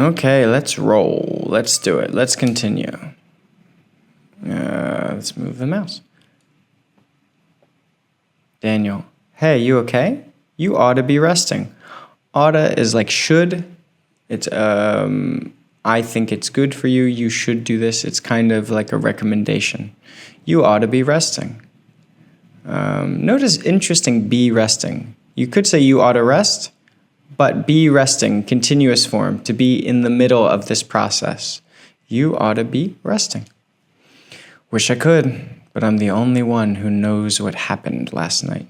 Okay, let's roll. Let's do it. Let's continue. Let's move the mouse. Daniel, hey, you okay? You ought to be resting. Oughta is like should. It's I think it's good for you. You should do this. It's kind of like a recommendation. You ought to be resting. Notice interesting be resting. You could say you ought to rest, but be resting, continuous form, to be in the middle of this process. You ought to be resting. Wish I could, but I'm the only one who knows what happened last night.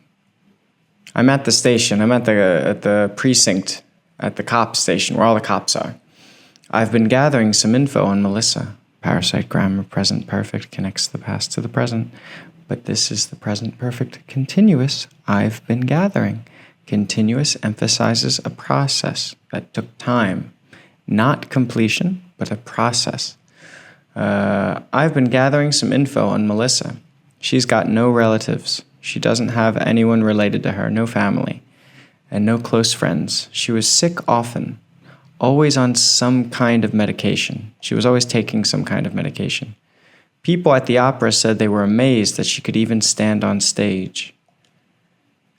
I'm at the station. I'm at the precinct, at the cop station, where all the cops are. I've been gathering some info on Melissa. Parasite grammar, present perfect, connects the past to the present. But this is the present perfect continuous I've been gathering. Continuous emphasizes a process that took time. Not completion, but a process. I've been gathering some info on Melissa. She's got no relatives. She doesn't have anyone related to her, no family, and no close friends. She was sick often, always on some kind of medication. She was always taking some kind of medication. People at the opera said they were amazed that she could even stand on stage.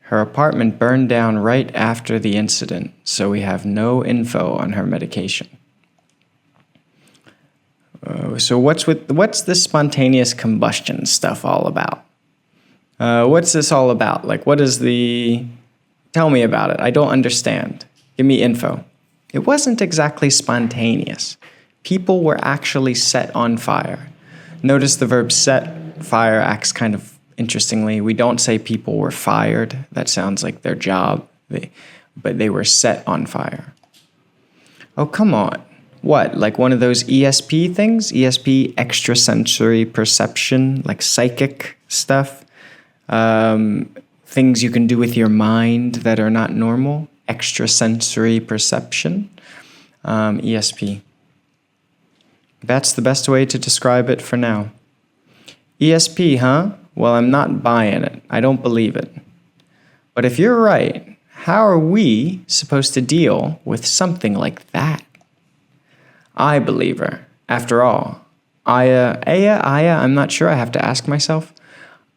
Her apartment burned down right after the incident, so we have no info on her medication. So what's this spontaneous combustion stuff all about? What's this all about? Like, tell me about it. I don't understand. Give me info. It wasn't exactly spontaneous. People were actually set on fire. Notice the verb set, fire acts kind of interestingly. We don't say people were fired. That sounds like their job. But they were set on fire. Oh, come on. What, like one of those ESP things? ESP, extrasensory perception, like psychic stuff? Things you can do with your mind that are not normal? Extrasensory perception? ESP. That's the best way to describe it for now. ESP, huh? Well, I'm not buying it. I don't believe it. But if you're right, how are we supposed to deal with something like that? I believe her. After all, Aya, I'm not sure. I have to ask myself.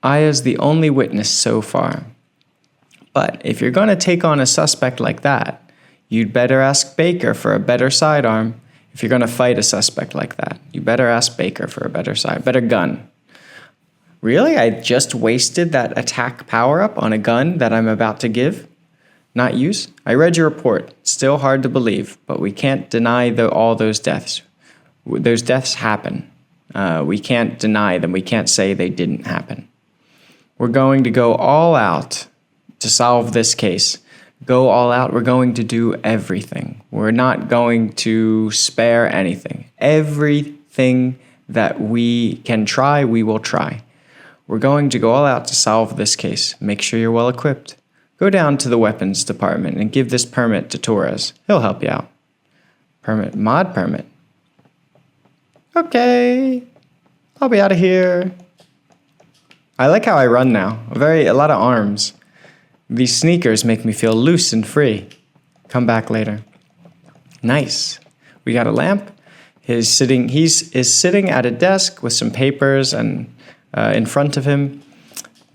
Aya's the only witness so far. But if you're going to take on a suspect like that, you'd better ask Baker for a better sidearm. If you're going to fight a suspect like that, you better ask Baker for a better gun. Really? I just wasted that attack power-up on a gun that I'm about to give? Not use? I read your report. Still hard to believe, but we can't deny all those deaths. Those deaths happen. We can't deny them. We can't say they didn't happen. We're going to go all out to solve this case. Go all out. We're going to do everything. We're not going to spare anything. Everything that we can try, we will try. We're going to go all out to solve this case. Make sure you're well equipped. Go down to the weapons department and give this permit to Torres. He'll help you out. Mod permit. Okay. I'll be out of here. I like how I run now. A lot of arms. These sneakers make me feel loose and free. Come back later. Nice. We got a lamp. He's sitting at a desk with some papers and in front of him.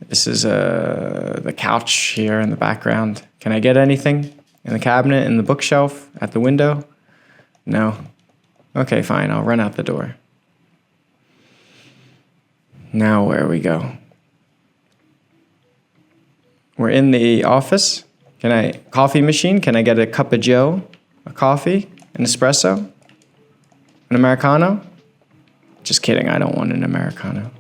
This is the couch here in the background. Can I get anything? In the cabinet, in the bookshelf, at the window? No? Okay, fine. I'll run out the door. Now where we go? We're in the office. Coffee machine? Can I get a cup of joe? A coffee? An espresso? An Americano? Just kidding, I don't want an Americano.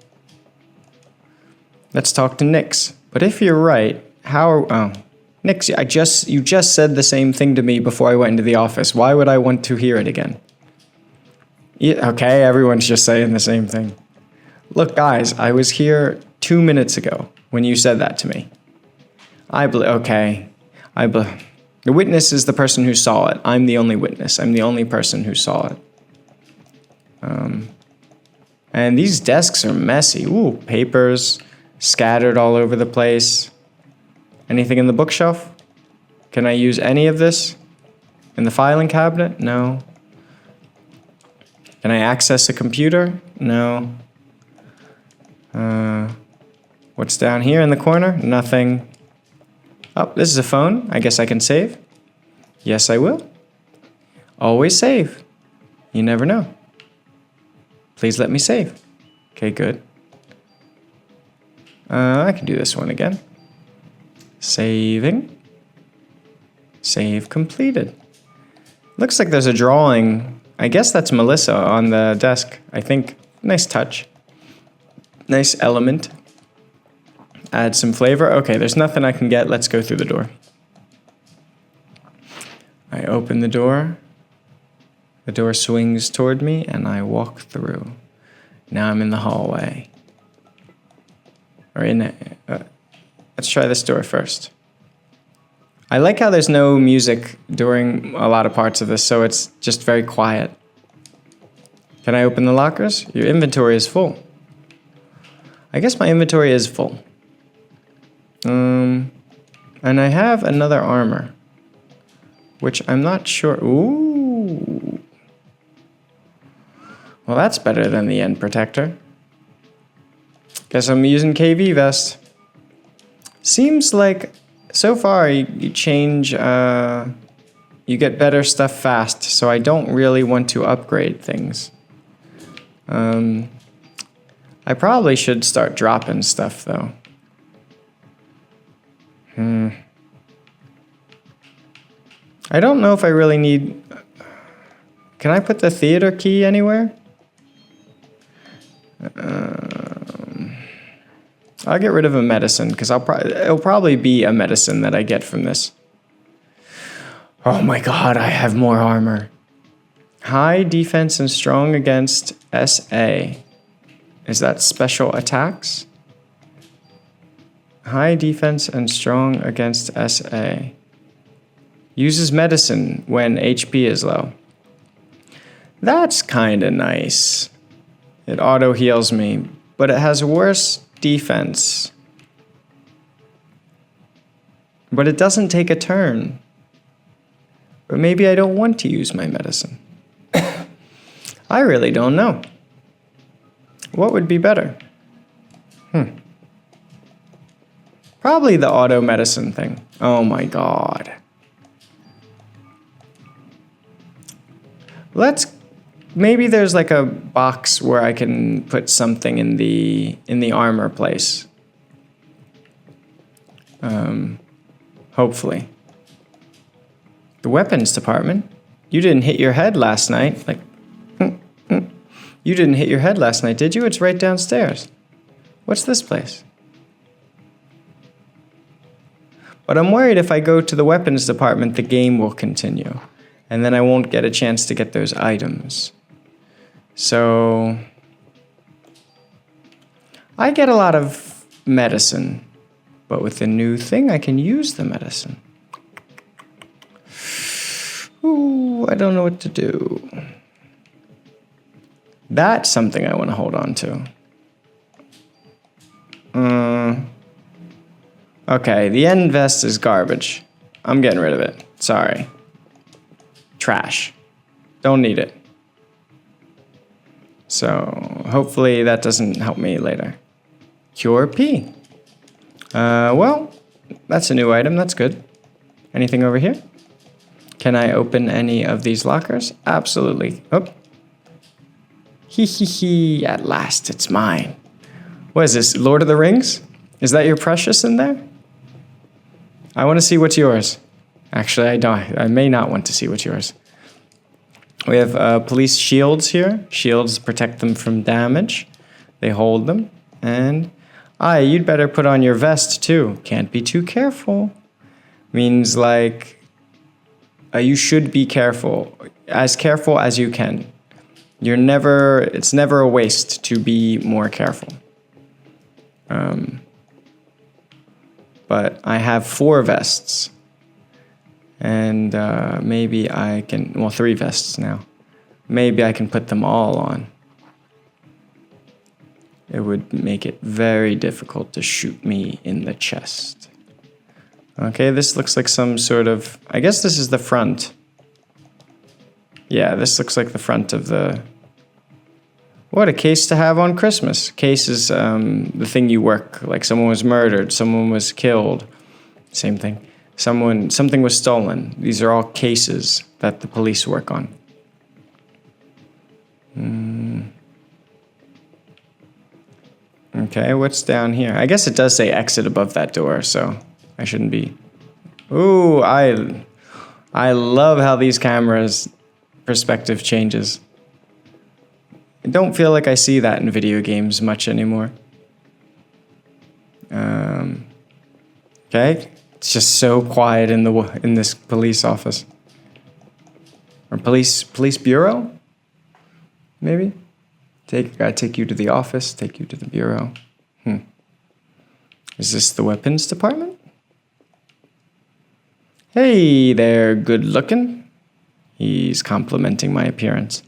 Let's talk to Nix. But if you're right, Nix, you just said the same thing to me before I went into the office. Why would I want to hear it again? Yeah, okay, everyone's just saying the same thing. Look, guys, I was here 2 minutes ago when you said that to me. The witness is the person who saw it. I'm the only witness. I'm the only person who saw it. And these desks are messy. Ooh, papers scattered all over the place. Anything in the bookshelf? Can I use any of this? In the filing cabinet? No. Can I access a computer? No. What's down here in the corner? Nothing. Oh, this is a phone. I guess I can save. Yes, I will. Always save. You never know. Please let me save. Okay, good. I can do this one again. Saving. Save completed. Looks like there's a drawing. I guess that's Melissa on the desk. I think. Nice touch. Nice element. Add some flavor. Okay, there's nothing I can get. Let's go through the door. I open the door. The door swings toward me and I walk through. Now I'm in the hallway. Or in it. Let's try this door first. I like how there's no music during a lot of parts of this, so it's just very quiet. Can I open the lockers? Your inventory is full. I guess my inventory is full. And I have another armor, which I'm not sure. Ooh. Well, that's better than the end protector. Guess I'm using KV vest. Seems like so far you change, you get better stuff fast, so I don't really want to upgrade things. I probably should start dropping stuff though. I don't know if I really need... Can I put the theater key anywhere? I'll get rid of a medicine because it'll probably be a medicine that I get from this. Oh my god, I have more armor. High defense and strong against SA. Is that special attacks? High defense and strong against SA. Uses medicine when HP is low. That's kinda nice. It auto heals me, but it has worse defense. But it doesn't take a turn. But maybe I don't want to use my medicine. I really don't know. What would be better? Probably the auto medicine thing. Oh my god. Maybe there's like a box where I can put something in the armor place. Hopefully. The weapons department. You didn't hit your head last night. You didn't hit your head last night, did you? It's right downstairs. What's this place? But I'm worried if I go to the weapons department, the game will continue. And then I won't get a chance to get those items. So I get a lot of medicine, but with the new thing, I can use the medicine. Ooh, I don't know what to do. That's something I want to hold on to. Okay, the end vest is garbage. I'm getting rid of it. Sorry. Trash. Don't need it. So hopefully that doesn't help me later. Cure P. Well, that's a new item. That's good. Anything over here? Can I open any of these lockers? Absolutely. Oh. Hee. At last, it's mine. What is this, Lord of the Rings? Is that your precious in there? I want to see what's yours. Actually, I don't. I may not want to see what's yours. We have police shields here. Shields protect them from damage. They hold them. And, you'd better put on your vest too. Can't be too careful. Means like, you should be careful as you can. It's never a waste to be more careful. But I have 4 vests. And maybe I can, 3 vests now. Maybe I can put them all on. It would make it very difficult to shoot me in the chest. Okay, this looks like some sort of, I guess this is the front. Yeah, this looks like the front of What a case to have on Christmas. Case is the thing you work. Like someone was murdered, someone was killed. Same thing. Something was stolen. These are all cases that the police work on. Okay, what's down here? I guess it does say exit above that door, so I shouldn't be. Ooh, I love how these cameras perspective changes. I don't feel like I see that in video games much anymore. Okay, it's just so quiet in this police office or police bureau. Maybe gotta take you to the office, take you to the bureau. Is this the weapons department? Hey there, good looking. He's complimenting my appearance.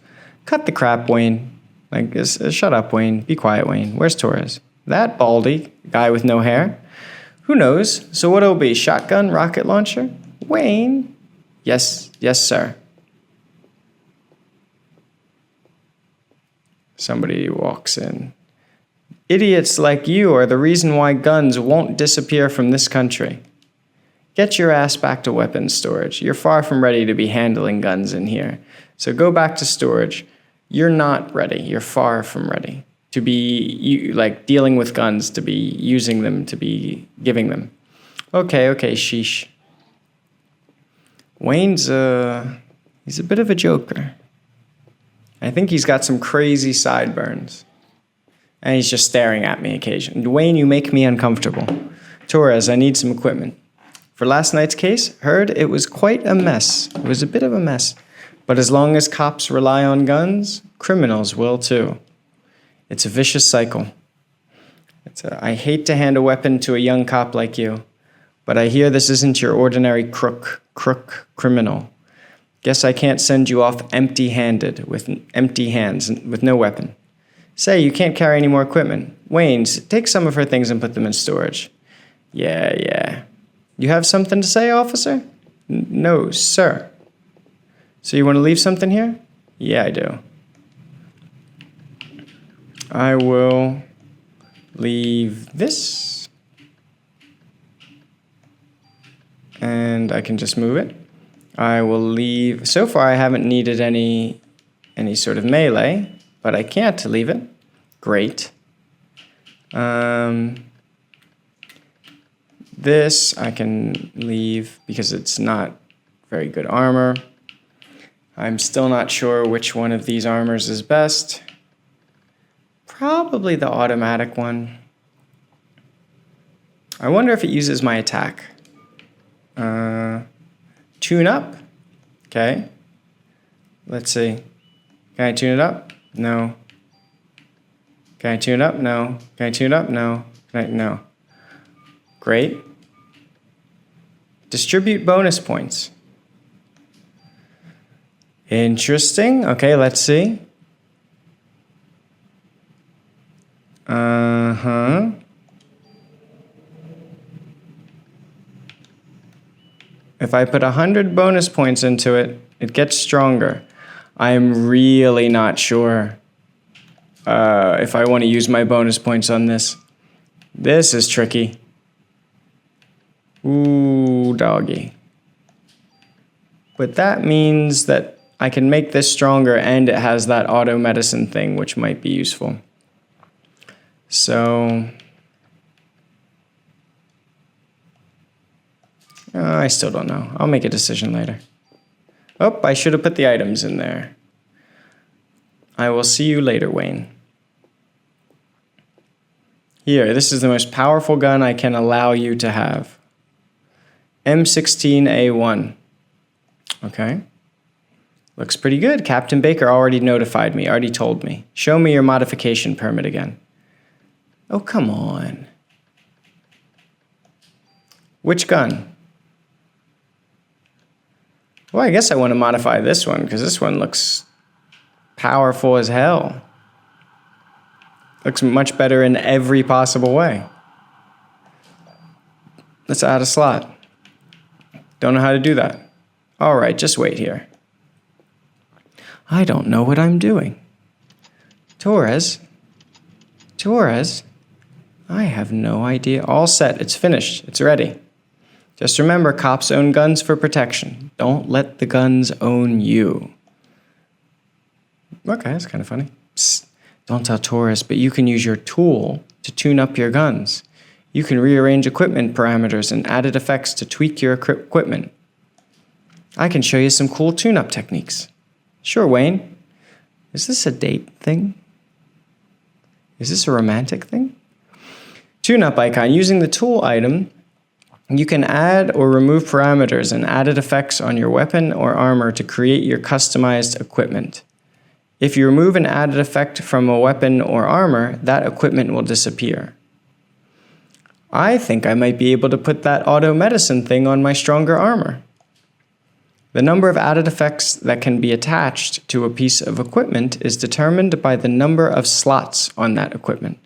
Cut the crap, Wayne. Like, shut up, Wayne. Be quiet, Wayne. Where's Torres? That baldy guy with no hair? Who knows? So what'll be? Shotgun, rocket launcher? Wayne? Yes, sir. Somebody walks in. Idiots like you are the reason why guns won't disappear from this country. Get your ass back to weapons storage. You're far from ready to be handling guns in here. So go back to storage. You're not ready. You're far from ready to be dealing with guns, to be using them, to be giving them. Okay, sheesh. Wayne's he's a bit of a joker. I think he's got some crazy sideburns. And he's just staring at me occasionally. Wayne, you make me uncomfortable. Torres, I need some equipment. For last night's case, heard it was quite a mess. It was a bit of a mess. But as long as cops rely on guns, criminals will too. It's a vicious cycle. I hate to hand a weapon to a young cop like you, but I hear this isn't your ordinary crook criminal. Guess I can't send you off empty-handed, with empty hands, with no weapon. Say, you can't carry any more equipment. Wayne's, take some of her things and put them in storage. Yeah. You have something to say, officer? No, sir. So you want to leave something here? Yeah, I do. I will leave this. And I can just move it. I will leave. So far, I haven't needed any sort of melee, but I can't leave it. Great. This I can leave because it's not very good armor. I'm still not sure which one of these armors is best. Probably the automatic one. I wonder if it uses my attack. Tune up. Okay. Let's see. Can I tune it up? No. Can I tune it up? No. Can I tune it up? No. No. Great. Distribute bonus points. Interesting. Okay, let's see. If I put 100 bonus points into it, it gets stronger. I'm really not sure if I want to use my bonus points on this. This is tricky. Ooh, doggy. But that means that I can make this stronger and it has that auto medicine thing, which might be useful. So, I still don't know. I'll make a decision later. Oh, I should have put the items in there. I will see you later, Wayne. Here, this is the most powerful gun I can allow you to have. M16A1. Okay. Looks pretty good. Captain Baker already notified me, already told me. Show me your modification permit again. Oh, come on. Which gun? Well, I guess I want to modify this one because this one looks powerful as hell. Looks much better in every possible way. Let's add a slot. Don't know how to do that. All right, just wait here. I don't know what I'm doing. Torres, I have no idea. All set. It's finished. It's ready. Just remember, cops own guns for protection. Don't let the guns own you. Okay, that's kind of funny. Psst, don't tell Torres, but you can use your tool to tune up your guns. You can rearrange equipment parameters and added effects to tweak your equipment. I can show you some cool tune-up techniques. Sure, Wayne. Is this a date thing? Is this a romantic thing? Tune-up icon. Using the tool item, you can add or remove parameters and added effects on your weapon or armor to create your customized equipment. If you remove an added effect from a weapon or armor, that equipment will disappear. I think I might be able to put that auto medicine thing on my stronger armor. The number of added effects that can be attached to a piece of equipment is determined by the number of slots on that equipment.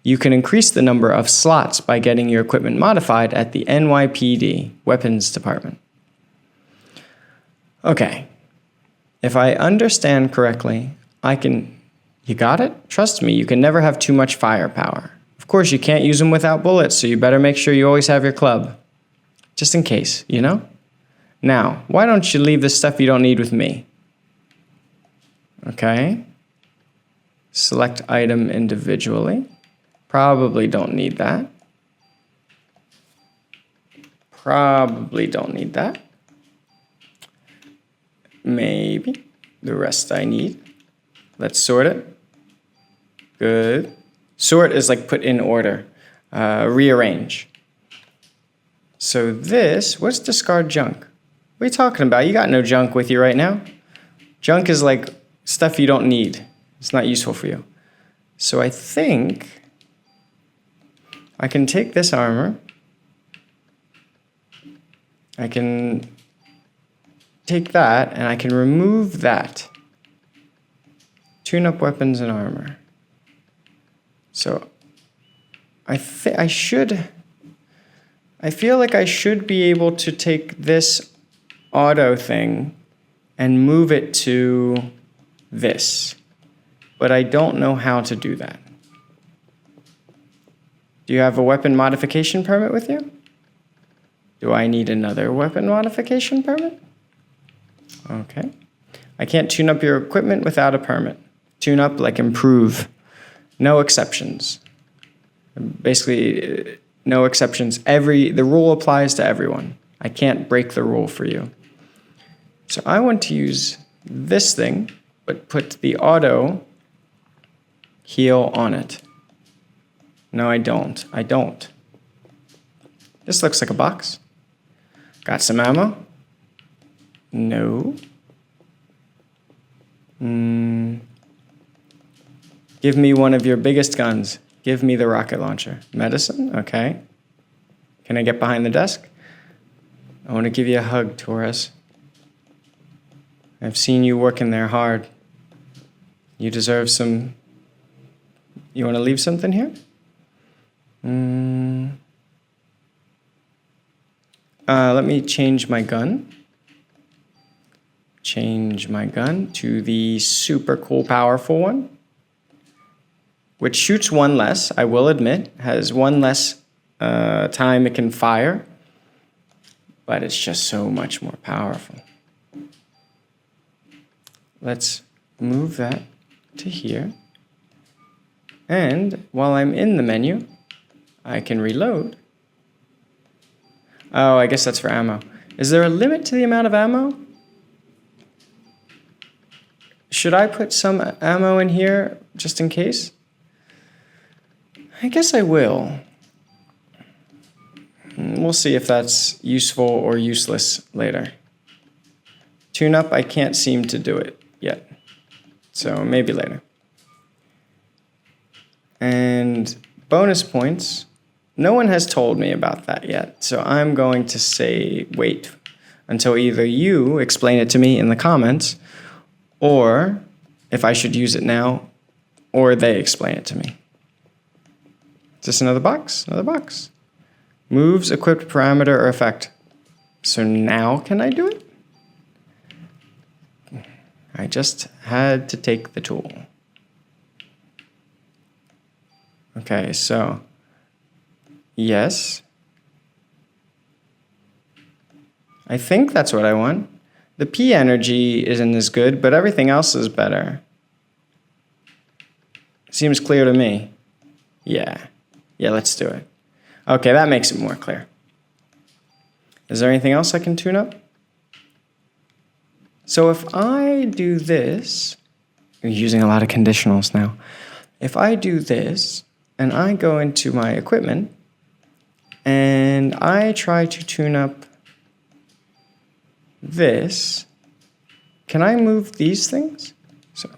You can increase the number of slots by getting your equipment modified at the NYPD Weapons Department. Okay. If I understand correctly, you got it? Trust me, you can never have too much firepower. Of course, you can't use them without bullets, so you better make sure you always have your club. Just in case, you know? Now, why don't you leave the stuff you don't need with me? Okay. Select item individually. Probably don't need that. Probably don't need that. Maybe. The rest I need. Let's sort it. Good. Sort is like put in order. Rearrange. So this, what's discard junk? What are you talking about? You got no junk with you right now. Junk is like stuff you don't need. It's not useful for you. So I think I can take this armor. I can take that and I can remove that. Tune up weapons and armor. So I feel like I should be able to take this auto thing and move it to this. But I don't know how to do that. Do you have a weapon modification permit with you? Do I need another weapon modification permit? Okay. I can't tune up your equipment without a permit. Tune up like improve. No exceptions. Basically, no exceptions. The rule applies to everyone. I can't break the rule for you. So I want to use this thing, but put the auto heal on it. No, I don't. This looks like a box. Got some ammo? No. Give me one of your biggest guns. Give me the rocket launcher. Medicine? Okay. Can I get behind the desk? I want to give you a hug, Torres. I've seen you working there hard. You deserve some... You want to leave something here? Let me change my gun. Change my gun to the super cool, powerful one, which shoots one less, I will admit, has one less time it can fire, but it's just so much more powerful. Let's move that to here. And while I'm in the menu, I can reload. Oh, I guess that's for ammo. Is there a limit to the amount of ammo? Should I put some ammo in here just in case? I guess I will. We'll see if that's useful or useless later. Tune up, I can't seem to do it yet. So maybe later. And bonus points. No one has told me about that yet. So I'm going to say wait until either you explain it to me in the comments, or if I should use it now, or they explain it to me. Is this another box? Another box. Moves, equipped parameter or effect. So now can I do it? I just had to take the tool. Okay, so yes. I think that's what I want. The P energy isn't as good, but everything else is better. Seems clear to me. Yeah, let's do it. Okay, that makes it more clear. Is there anything else I can tune up? So if I do this, I'm using a lot of conditionals now. If I do this, and I go into my equipment, and I try to tune up this, can I move these things? So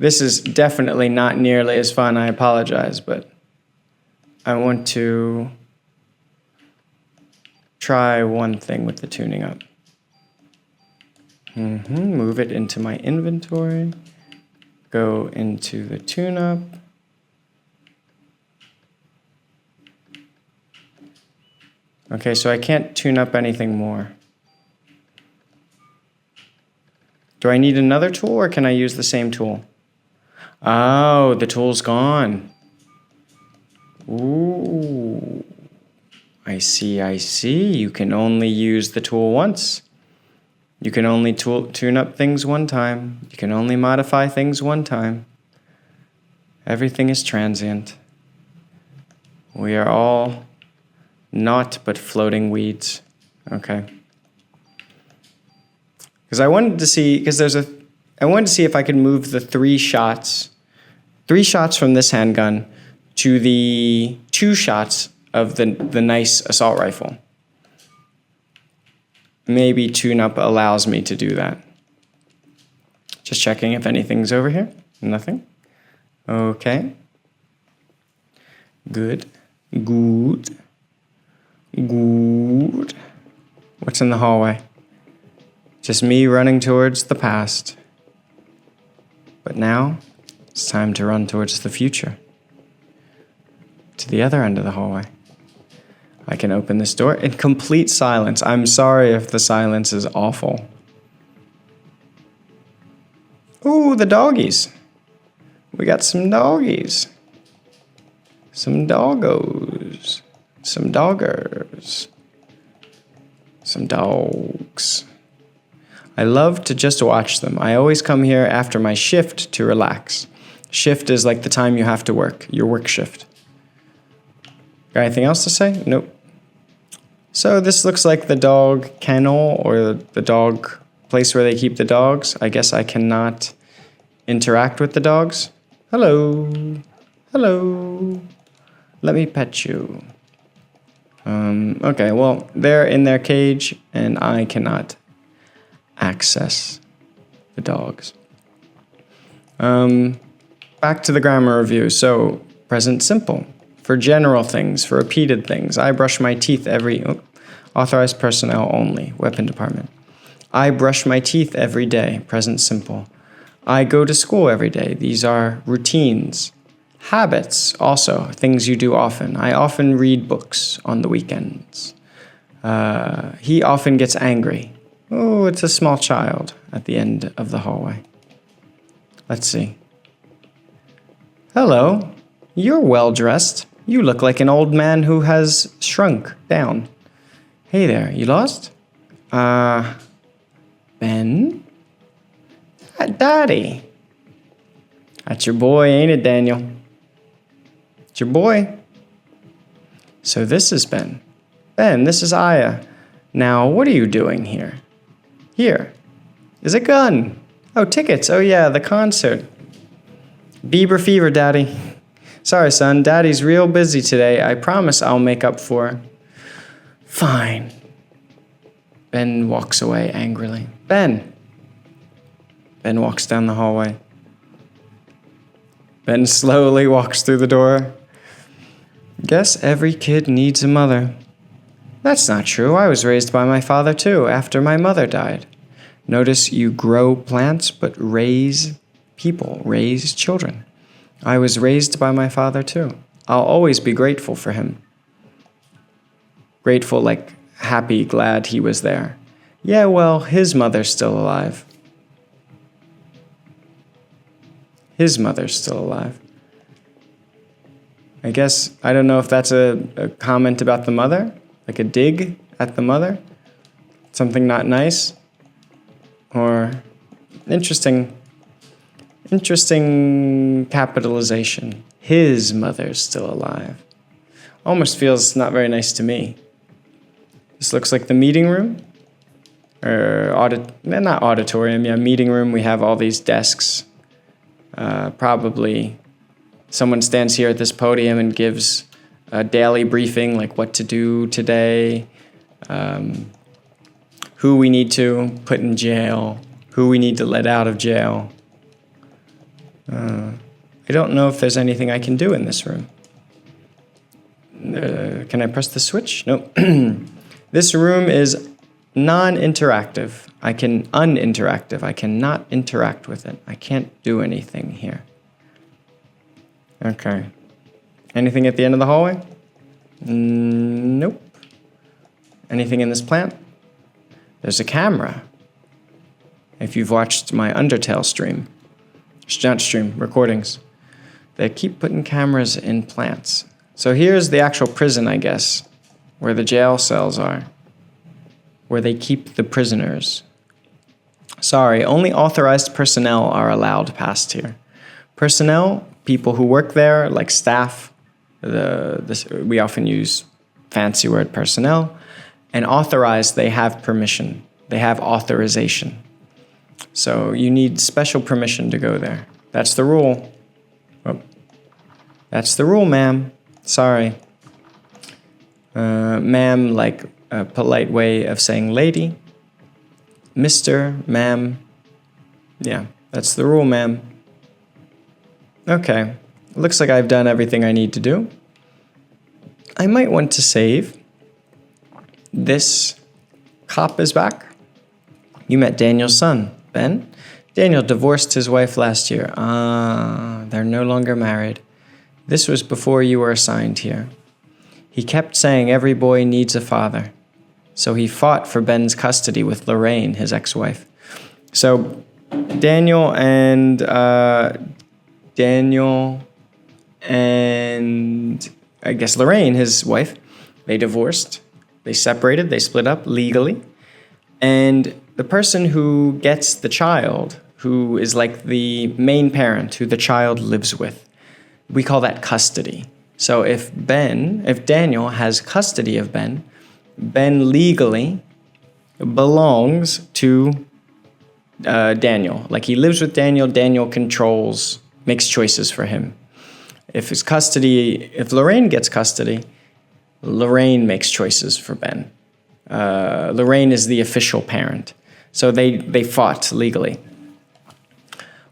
this is definitely not nearly as fun, I apologize, but I want to try one thing with the tuning up. Move it into my inventory, go into the tune up. Okay, so I can't tune up anything more. Do I need another tool or can I use the same tool? Oh, the tool's gone. Ooh. I see. You can only use the tool once. You can only tune up things one time. You can only modify things one time. Everything is transient. We are all naught but floating weeds. Okay. Because I wanted to see if I could move the three shots from this handgun to the 2 shots of the nice assault rifle. Maybe tune up allows me to do that. Just checking if anything's over here. Nothing. Okay. Good. What's in the hallway? Just me running towards the past. But now, it's time to run towards the future. To the other end of the hallway. I can open this door in complete silence. I'm sorry if the silence is awful. Ooh, the doggies. We got some doggies. Some doggos. Some doggers. Some dogs. I love to just watch them. I always come here after my shift to relax. Shift is like the time you have to work, your work shift. Got anything else to say? Nope. So this looks like the dog kennel or the dog place where they keep the dogs. I guess I cannot interact with the dogs. Hello. Let me pet you. Okay, well, they're in their cage and I cannot access the dogs. Back to the grammar review. So, present simple. For general things, for repeated things. I brush my teeth authorized personnel only, weapon department. I brush my teeth every day, present simple. I go to school every day. These are routines. Habits, also, things you do often. I often read books on the weekends. He often gets angry. Oh, it's a small child at the end of the hallway. Let's see. Hello. You're well dressed. You look like an old man who has shrunk down. Hey there, you lost? Ben? Daddy. That's your boy, ain't it, Daniel? It's your boy. So this is Ben. Ben, this is Aya. Now, what are you doing here? Here is a gun. Oh, tickets. Oh, yeah, the concert. Bieber fever, Daddy. Sorry, son. Daddy's real busy today. I promise I'll make up for. Fine. Ben walks away angrily. Ben. Ben walks down the hallway. Ben slowly walks through the door. Guess every kid needs a mother. That's not true. I was raised by my father, too, after my mother died. Notice you grow plants, but raise people, raise children. I was raised by my father, too. I'll always be grateful for him. Grateful, like happy, glad he was there. Yeah, well, his mother's still alive. His mother's still alive. I guess, I don't know if that's a comment about the mother, like a dig at the mother, something not nice, or interesting capitalization. His mother's still alive. Almost feels not very nice to me. This looks like the meeting room, or not auditorium, yeah, meeting room. We have all these desks. Probably someone stands here at this podium and gives a daily briefing, like what to do today, who we need to put in jail, who we need to let out of jail. I don't know if there's anything I can do in this room. Can I press the switch? Nope. This room is non-interactive. I cannot interact with it. I can't do anything here. Okay. Anything at the end of the hallway? Nope. Anything in this plant? There's a camera. If you've watched my Undertale recordings, they keep putting cameras in plants. So here's the actual prison, I guess, where the jail cells are, where they keep the prisoners. Sorry, only authorized personnel are allowed past here. Personnel, people who work there, like staff, we often use fancy word personnel, and authorized, they have permission. They have authorization. So you need special permission to go there. That's the rule. Oh. That's the rule, ma'am. Sorry. Ma'am, like a polite way of saying lady. Mr., ma'am. Yeah, that's the rule, ma'am. Okay. Looks like I've done everything I need to do. I might want to save. This cop is back. You met Daniel's son, Ben. Daniel divorced his wife last year. They're no longer married. This was before you were assigned here. He kept saying every boy needs a father. So he fought for Ben's custody with Lorraine, his ex-wife. So Daniel and I guess Lorraine, his wife, they divorced. They separated, they split up legally. And the person who gets the child, who is like the main parent who the child lives with, we call that custody. So if Daniel has custody of Ben legally belongs to Daniel. Like he lives with Daniel, Daniel controls, makes choices for him. If Lorraine gets custody, Lorraine makes choices for Ben. Lorraine is the official parent. So they fought legally.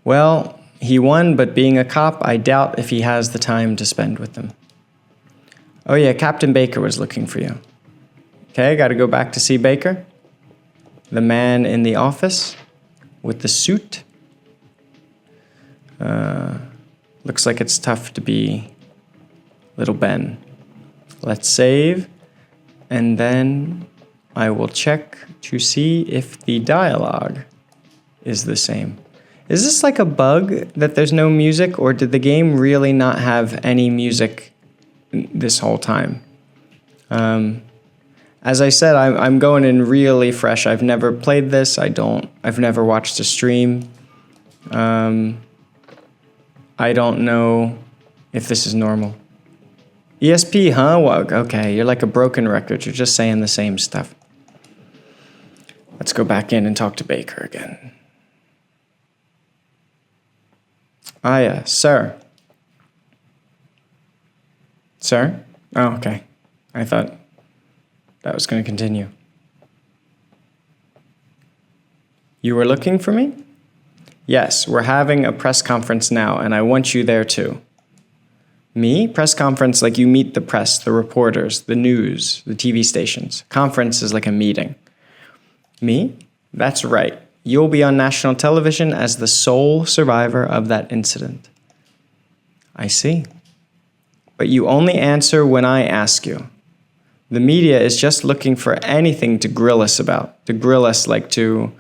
Well, he won, but being a cop, I doubt if he has the time to spend with them. Oh yeah, Captain Baker was looking for you. Okay, got to go back to see Baker. The man in the office with the suit. Looks like it's tough to be little Ben. Let's save, and then I will check to see if the dialogue is the same. Is this like a bug that there's no music, or did the game really not have any music this whole time? As I said, I'm going in really fresh. I've never played this. I've never watched a stream. I don't know if this is normal. ESP, huh? Well, okay, you're like a broken record. You're just saying the same stuff. Let's go back in and talk to Baker again. Ah, yeah, sir. Sir? Oh, okay. I thought that was going to continue. You were looking for me? Yes, we're having a press conference now, and I want you there too. Me? Press conference, like you meet the press, the reporters, the news, the TV stations. Conference is like a meeting. Me? That's right. You'll be on national television as the sole survivor of that incident. I see. But you only answer when I ask you. The media is just looking for anything to grill us about. To grill us, like to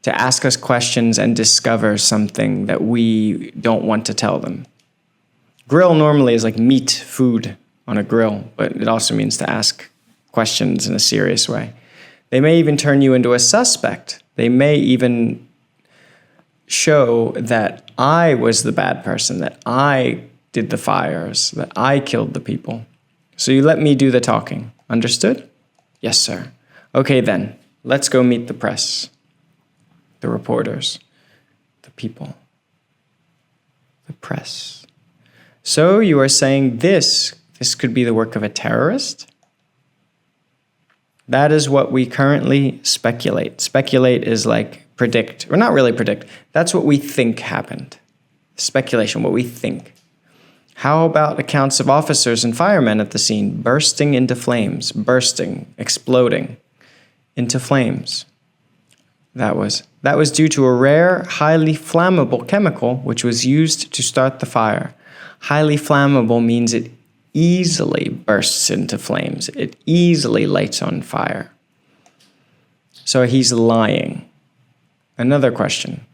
ask us questions and discover something that we don't want to tell them. Grill normally is like meat, food on a grill, but it also means to ask questions in a serious way. They may even turn you into a suspect. They may even show that I was the bad person, that I did the fires, that I killed the people. So you let me do the talking. Understood? Yes, sir. Okay, then. Let's go meet the press, the reporters, the people, the press. So you are saying this could be the work of a terrorist? That is what we currently speculate. Speculate is like predict, or not really predict. That's what we think happened. Speculation, what we think. How about accounts of officers and firemen at the scene bursting into flames, exploding into flames? That was due to a rare, highly flammable chemical which was used to start the fire. Highly flammable means it easily bursts into flames. It easily lights on fire. So he's lying. Another question.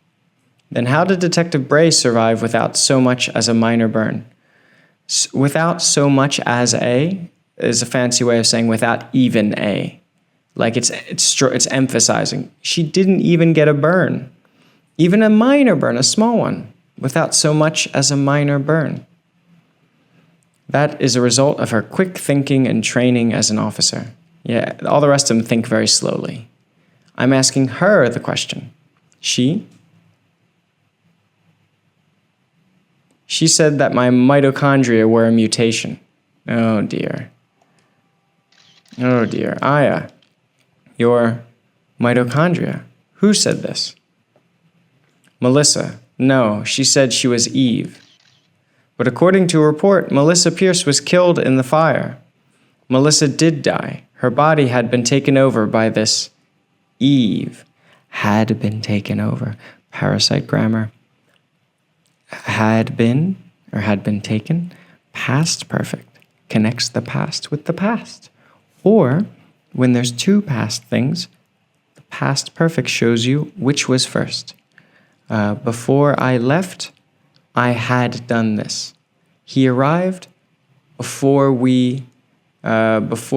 Then how did Detective Bray survive without so much as a minor burn? Without so much as a is a fancy way of saying without even a. Like it's emphasizing. She didn't even get a burn. Even a minor burn, a small one, without so much as a minor burn. That is a result of her quick thinking and training as an officer. Yeah, all the rest of them think very slowly. I'm asking her the question. She said that my mitochondria were a mutation. Oh dear. Oh dear. Aya, your mitochondria. Who said this? Melissa. No, she said she was Eve. But according to a report, Melissa Pierce was killed in the fire. Melissa did die. Her body had been taken over by this Eve. Had been taken over. Parasite grammar. Had been taken. Past perfect connects the past with the past. Or when there's two past things, the past perfect shows you which was first. Before I left, I had done this. He arrived before we had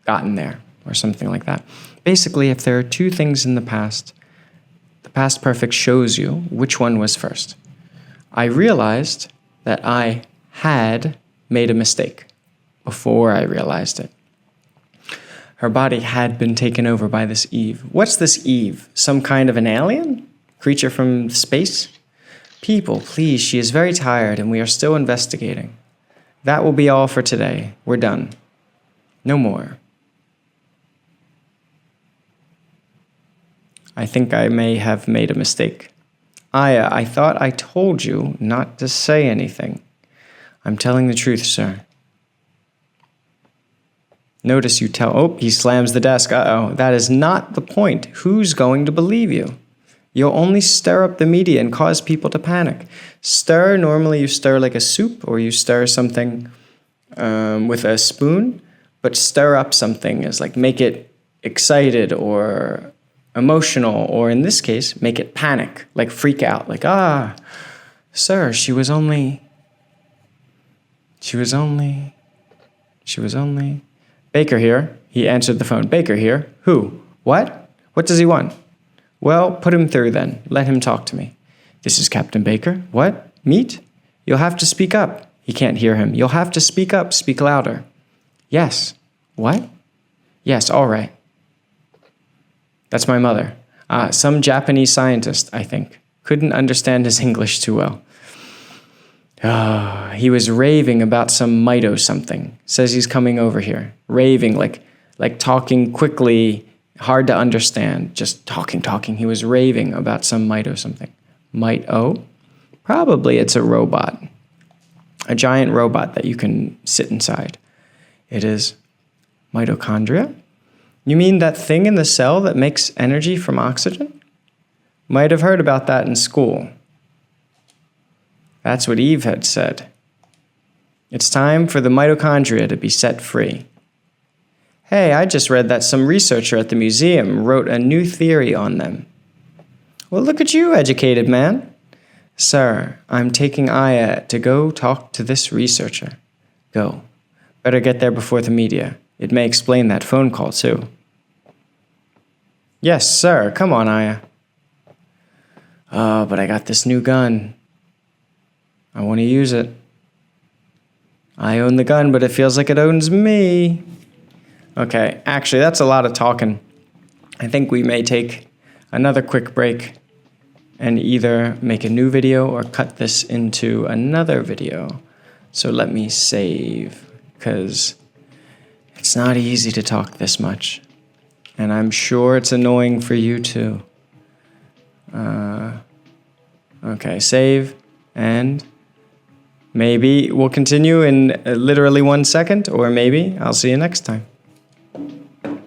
gotten there, or something like that. Basically, if there are two things in the past perfect shows you which one was first. I realized that I had made a mistake before I realized it. Her body had been taken over by this Eve. What's this Eve? Some kind of an alien? Creature from space? People, please, she is very tired and we are still investigating. That will be all for today. We're done. No more. I think I may have made a mistake. Aya, I thought I told you not to say anything. I'm telling the truth, sir. Notice you tell... Oh, he slams the desk. Uh-oh. That is not the point. Who's going to believe you? You'll only stir up the media and cause people to panic. Stir, normally you stir like a soup or you stir something with a spoon. But stir up something is like make it excited or emotional, or in this case, make it panic, like freak out, like, sir, she was only. Baker here. He answered the phone. Baker here. Who? What? What does he want? Well, put him through then. Let him talk to me. This is Captain Baker. What? Meet? You'll have to speak up. He can't hear him. You'll have to speak up. Speak louder. Yes. What? Yes, all right. That's my mother. Some Japanese scientist, I think. Couldn't understand his English too well. He was raving about some mito something. Says he's coming over here. Raving, like talking quickly, hard to understand. Just talking. He was raving about some mito something. Mito? Probably it's a robot. A giant robot that you can sit inside. It is mitochondria? You mean that thing in the cell that makes energy from oxygen? Might have heard about that in school. That's what Eve had said. It's time for the mitochondria to be set free. Hey, I just read that some researcher at the museum wrote a new theory on them. Well, look at you, educated man. Sir, I'm taking Aya to go talk to this researcher. Go. Better get there before the media. It may explain that phone call, too. Yes, sir. Come on, Aya. Oh, but I got this new gun. I want to use it. I own the gun, but it feels like it owns me. Okay, actually, that's a lot of talking. I think we may take another quick break and either make a new video or cut this into another video. So let me save, because it's not easy to talk this much. And I'm sure it's annoying for you too. Okay, save, and maybe we'll continue in literally 1 second, or maybe I'll see you next time.